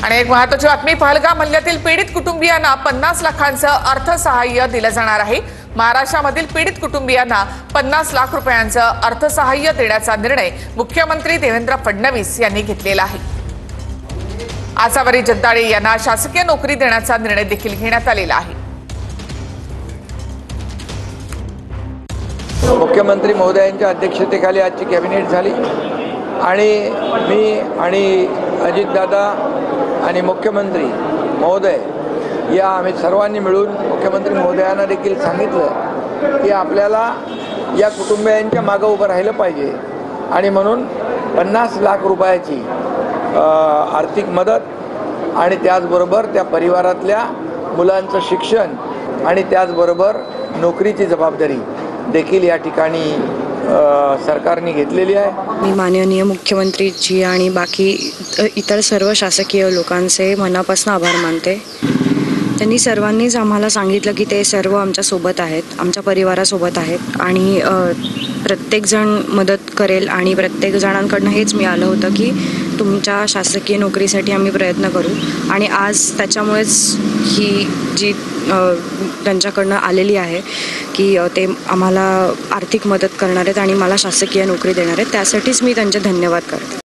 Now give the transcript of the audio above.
आणि एक महत्त्वाची बातमी, पहलगाम हल्ल्यातील पीडित कुटुंबियांना 50 लाखांचं अर्थसहाय्य दिलं जाणार आहे। महाराष्ट्रामधील पीडित कुटुंबियांना 50 लाख रुपयांचं अर्थसहाय्य देण्याचा निर्णय मुख्यमंत्री देवेंद्र फडणवीस यांनी घेतलेला आहे। आसावरी जगदाळे यांना शासकीय नोकरी देण्याचा निर्णय देखील घेण्यात आलेला आहे। मुख्यमंत्री महोदयांच्या अध्यक्षतेखाली आजची कॅबिनेट झाली आणि मी आणि अजितदादा आणि मुख्यमंत्री महोदय या आम्ही सर्वांनी मिळून मुख्यमंत्री महोदयांना देखील सांगितलं की आपल्याला या कुटुंबियांच्या मागे उभं राहिलं पाहिजे आणि म्हणून 50 लाख रुपयाची आर्थिक मदत आणि त्याचबरोबर त्या परिवारातल्या मुलांचं शिक्षण आणि त्याचबरोबर नोकरीची जबाबदारी देखील या ठिकाणी सरकारने घेतलेली आहे। मी माननीय मुख्यमंत्रीजी आणि बाकी इतर सर्व शासकीय लोकांचे मनापासून आभार मानते। त्यांनी सर्वांनीच आम्हाला सांगितलं की ते सर्व आमच्या सोबत आहेत, आमच्या परिवारासोबत आहेत आणि प्रत्येकजण मदत करेल आणि प्रत्येक जणांकडनं हेच मिळालं होतं की तुमच्या शासकीय नोकरीसाठी आम्ही प्रयत्न करू आणि आज त्याच्यामुळेच ही जी त्यांच्याकडनं आलेली आहे की ते आम्हाला आर्थिक मदत करणार आहेत आणि मला शासकीय नोकरी देणार आहेत, त्यासाठीच मी त्यांचे धन्यवाद करते।